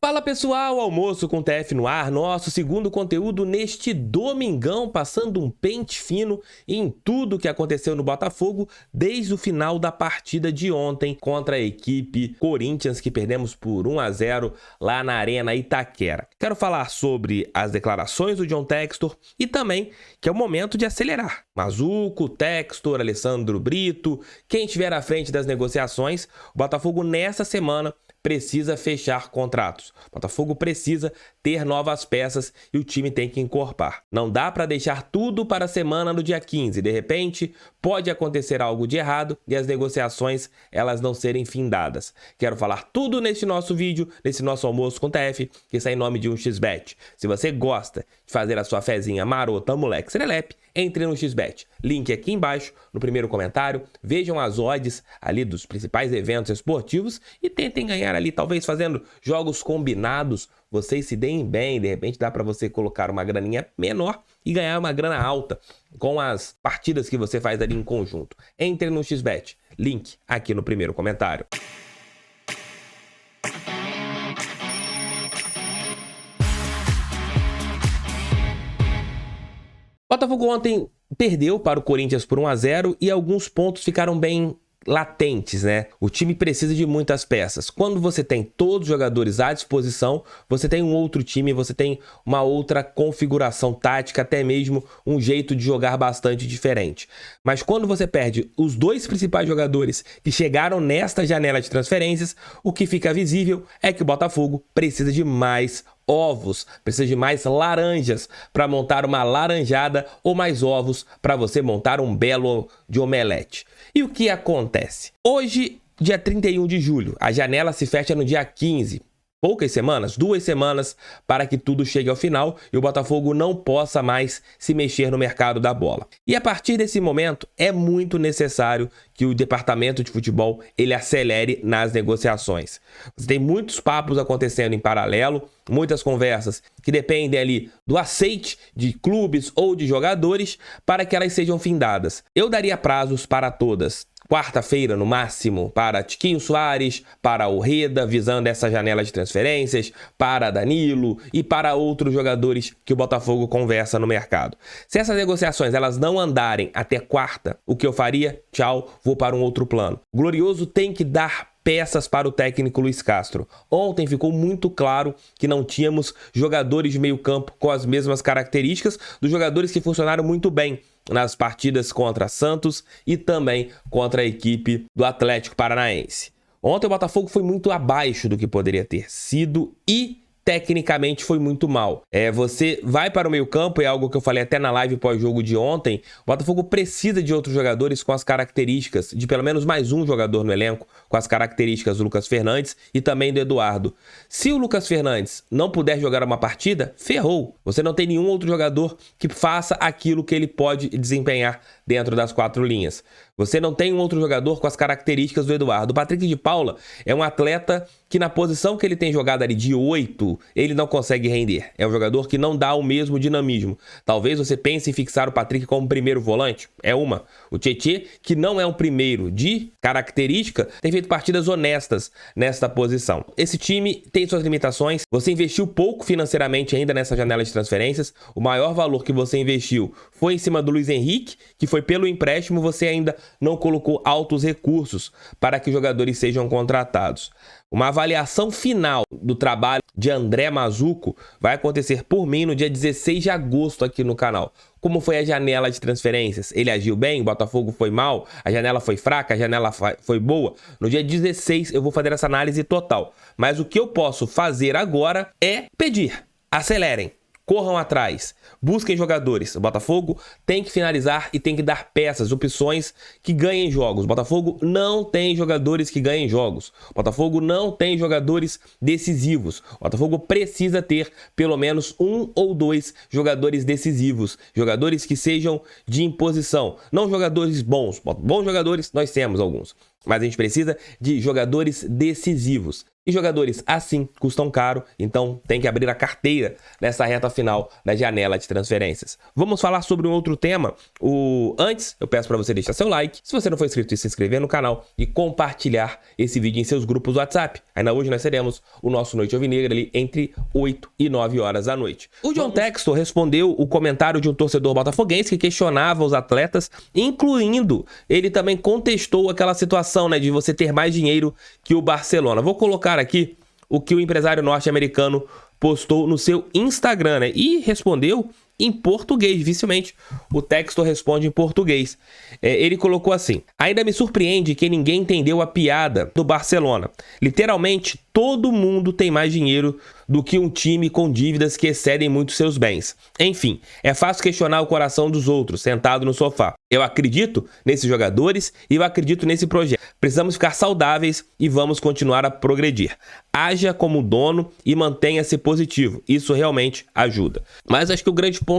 Fala pessoal, almoço com TF no ar, nosso segundo conteúdo neste domingão, passando um pente fino em tudo que aconteceu no Botafogo desde o final da partida de ontem contra a equipe Corinthians, que perdemos por 1-0 lá na Arena Itaquera. Quero falar sobre as declarações do John Textor e também que é o momento de acelerar. Mazuco, Textor, Alessandro Brito, quem estiver à frente das negociações, o Botafogo nessa semana precisa fechar contratos. O Botafogo precisa ter novas peças e o time tem que encorpar. Não dá para deixar tudo para a semana do dia 15. De repente, pode acontecer algo de errado e as negociações elas não serem findadas. Quero falar tudo nesse nosso vídeo, nesse nosso almoço com TF, que está em nome de 1xBet. Se você gosta de fazer a sua fezinha marota, moleque, serelepe, entre no XBet. Link aqui embaixo, no primeiro comentário. Vejam as odds ali dos principais eventos esportivos e tentem ganhar ali, talvez fazendo jogos combinados. Vocês se deem bem, de repente dá para você colocar uma graninha menor e ganhar uma grana alta com as partidas que você faz ali em conjunto. Entre no XBet. Link aqui no primeiro comentário. Botafogo ontem perdeu para o Corinthians por 1-0 e alguns pontos ficaram bem latentes, né? O time precisa de muitas peças. Quando você tem todos os jogadores à disposição, você tem um outro time, você tem uma outra configuração tática, até mesmo um jeito de jogar bastante diferente. Mas quando você perde os dois principais jogadores que chegaram nesta janela de transferências, o que fica visível é que o Botafogo precisa de mais ovos, precisa de mais laranjas para montar uma laranjada ou mais ovos para você montar um belo de omelete. E o que acontece? Hoje, dia 31 de julho, a janela se fecha no dia 15. Poucas semanas, 2 semanas para que tudo chegue ao final e o Botafogo não possa mais se mexer no mercado da bola. E a partir desse momento é muito necessário que o departamento de futebol ele acelere nas negociações. Você tem muitos papos acontecendo em paralelo, muitas conversas que dependem ali do aceite de clubes ou de jogadores para que elas sejam findadas. Eu daria prazos para todas. Quarta-feira, no máximo, para Tiquinho Soares, para o Reda, visando essa janela de transferências, para Danilo e para outros jogadores que o Botafogo conversa no mercado. Se essas negociações elas não andarem até quarta, o que eu faria? Tchau, vou para um outro plano. O Glorioso tem que dar peças para o técnico Luiz Castro. Ontem ficou muito claro que não tínhamos jogadores de meio campo com as mesmas características dos jogadores que funcionaram muito bem nas partidas contra Santos e também contra a equipe do Atlético Paranaense. Ontem o Botafogo foi muito abaixo do que poderia ter sido e tecnicamente foi muito mal. Você vai para o meio-campo, é algo que eu falei até na live pós-jogo de ontem. O Botafogo precisa de outros jogadores com as características, de pelo menos mais um jogador no elenco, com as características do Lucas Fernandes e também do Eduardo. Se o Lucas Fernandes não puder jogar uma partida, ferrou. Você não tem nenhum outro jogador que faça aquilo que ele pode desempenhar dentro das 4 linhas. Você não tem um outro jogador com as características do Eduardo. O Patrick de Paula é um atleta que na posição que ele tem jogado ali de 8, ele não consegue render. É um jogador que não dá o mesmo dinamismo. Talvez você pense em fixar o Patrick como primeiro volante. É uma. O Tietê, que não é um primeiro de característica, tem feito partidas honestas nesta posição. Esse time tem suas limitações. Você investiu pouco financeiramente ainda nessa janela de transferências. O maior valor que você investiu foi em cima do Luiz Henrique, que foi pelo empréstimo. Você ainda não colocou altos recursos para que os jogadores sejam contratados. Uma avaliação final do trabalho de André Mazuco vai acontecer por mim no dia 16 de agosto aqui no canal. Como foi a janela de transferências? Ele agiu bem? O Botafogo foi mal? A janela foi fraca? A janela foi boa? No dia 16 eu vou fazer essa análise total. Mas o que eu posso fazer agora é pedir. Acelerem. Corram atrás, busquem jogadores. O Botafogo tem que finalizar e tem que dar peças, opções que ganhem jogos. O Botafogo não tem jogadores que ganhem jogos. O Botafogo não tem jogadores decisivos. O Botafogo precisa ter pelo menos 1 ou 2 jogadores decisivos. Jogadores que sejam de imposição. Não jogadores bons. Bons jogadores nós temos alguns. Mas a gente precisa de jogadores decisivos. E jogadores assim custam caro, então tem que abrir a carteira nessa reta final da janela de transferências. Vamos falar sobre um outro tema. Antes, eu peço para você deixar seu like, se você não for inscrito, se inscrever no canal e compartilhar esse vídeo em seus grupos do WhatsApp. Ainda hoje nós teremos o nosso Noite Alvinegra ali entre 8 e 9 horas da noite. O John Textor respondeu o comentário de um torcedor botafoguense que questionava os atletas, incluindo, ele também contestou aquela situação, né, de você ter mais dinheiro que o Barcelona. Vou colocar aqui o que o empresário norte-americano postou no seu Instagram, né? E respondeu em português, dificilmente o Textor responde em português. Ele colocou assim: ainda me surpreende que ninguém entendeu a piada do Barcelona. Literalmente, todo mundo tem mais dinheiro do que um time com dívidas que excedem muito seus bens. Enfim, é fácil questionar o coração dos outros, sentado no sofá. Eu acredito nesses jogadores e eu acredito nesse projeto. Precisamos ficar saudáveis e vamos continuar a progredir. Haja como dono e mantenha-se positivo. Isso realmente ajuda. Mas acho que o grande ponto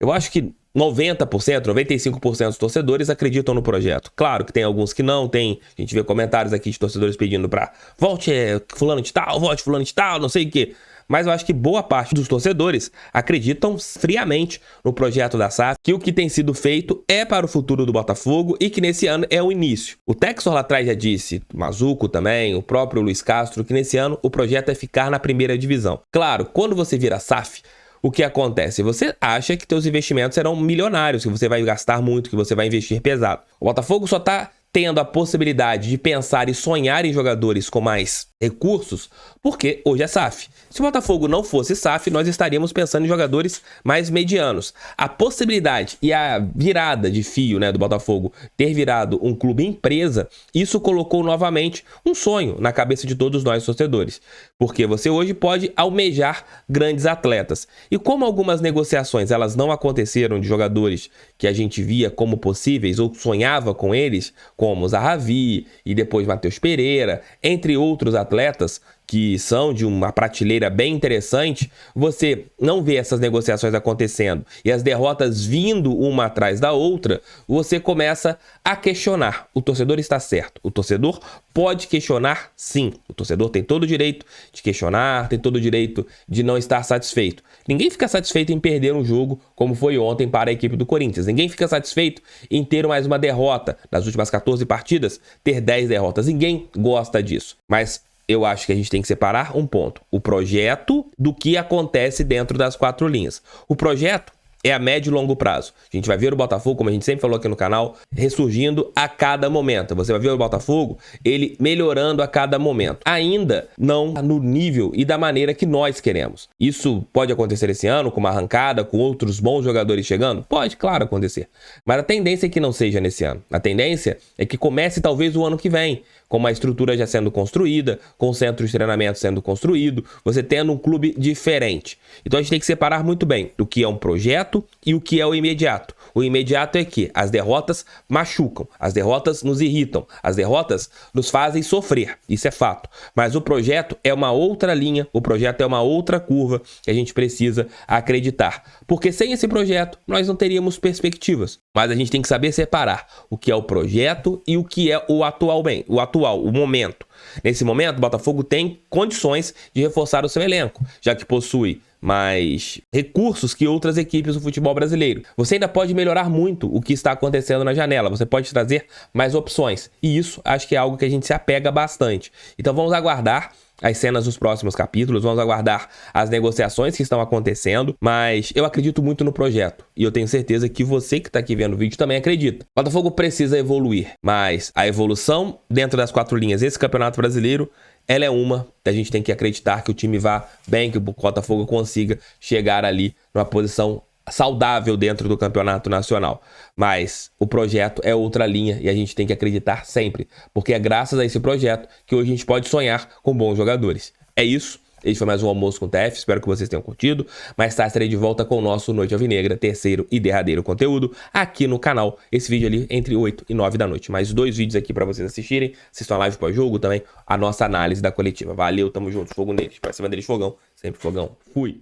eu acho que 90%, 95% dos torcedores acreditam no projeto. Claro que tem alguns que não, a gente vê comentários aqui de torcedores pedindo pra volte fulano de tal, volte fulano de tal, não sei o quê. Mas eu acho que boa parte dos torcedores acreditam friamente no projeto da SAF, que o que tem sido feito é para o futuro do Botafogo e que nesse ano é o início. O Textor lá atrás já disse, Mazuco também, o próprio Luiz Castro, que nesse ano o projeto é ficar na primeira divisão. Claro, quando você vira SAF, o que acontece? Você acha que seus investimentos serão milionários, que você vai gastar muito, que você vai investir pesado. O Botafogo só está tendo a possibilidade de pensar e sonhar em jogadores com mais recursos, porque hoje é SAF. Se o Botafogo não fosse SAF, nós estaríamos pensando em jogadores mais medianos. A possibilidade e a virada de fio, né, do Botafogo ter virado um clube empresa, isso colocou novamente um sonho na cabeça de todos nós torcedores. Porque você hoje pode almejar grandes atletas. E como algumas negociações elas não aconteceram de jogadores que a gente via como possíveis ou sonhava com eles, como Zahavi e depois Matheus Pereira, entre outros atletas que são de uma prateleira bem interessante, você não vê essas negociações acontecendo e as derrotas vindo uma atrás da outra, você começa a questionar. O torcedor está certo. O torcedor pode questionar, sim. O torcedor tem todo o direito de questionar, tem todo o direito de não estar satisfeito. Ninguém fica satisfeito em perder um jogo como foi ontem para a equipe do Corinthians. Ninguém fica satisfeito em ter mais uma derrota. Nas últimas 14 partidas, ter 10 derrotas. Ninguém gosta disso. Mas eu acho que a gente tem que separar um ponto. O projeto do que acontece dentro das 4 linhas. O projeto é a médio e longo prazo. A gente vai ver o Botafogo, como a gente sempre falou aqui no canal, ressurgindo a cada momento. Você vai ver o Botafogo, ele melhorando a cada momento. Ainda não no nível e da maneira que nós queremos. Isso pode acontecer esse ano, com uma arrancada, com outros bons jogadores chegando? Pode, claro, acontecer. Mas a tendência é que não seja nesse ano. A tendência é que comece talvez o ano que vem, com uma estrutura já sendo construída, com o centro de treinamento sendo construído, você tendo um clube diferente. Então a gente tem que separar muito bem o que é um projeto e o que é o imediato. O imediato é que as derrotas machucam, as derrotas nos irritam, as derrotas nos fazem sofrer, isso é fato. Mas o projeto é uma outra linha, o projeto é uma outra curva que a gente precisa acreditar. Porque sem esse projeto, nós não teríamos perspectivas. Mas a gente tem que saber separar o que é o projeto e o que é o atual bem, o momento. Nesse momento, o Botafogo tem condições de reforçar o seu elenco, já que possui mais recursos que outras equipes do futebol brasileiro. Você ainda pode melhorar muito o que está acontecendo na janela, você pode trazer mais opções. E isso acho que é algo que a gente se apega bastante. Então vamos aguardar as cenas dos próximos capítulos, vamos aguardar as negociações que estão acontecendo, mas eu acredito muito no projeto e eu tenho certeza que você que está aqui vendo o vídeo também acredita. O Botafogo precisa evoluir, mas a evolução dentro das 4 linhas, esse Campeonato Brasileiro, ela é uma, a gente tem que acreditar que o time vá bem, que o Botafogo consiga chegar ali numa posição saudável dentro do campeonato nacional. Mas o projeto é outra linha e a gente tem que acreditar sempre, porque é graças a esse projeto que hoje a gente pode sonhar com bons jogadores. É isso. Esse foi mais um Almoço com o TF, espero que vocês tenham curtido. Mais tarde estarei de volta com o nosso Noite Alvinegra, terceiro e derradeiro conteúdo aqui no canal. Esse vídeo ali entre 8 e 9 da noite. Mais 2 vídeos aqui para vocês assistirem. Assistam a live pós-jogo também, a nossa análise da coletiva. Valeu, tamo junto, fogo neles. Pra cima deles, fogão. Sempre fogão. Fui!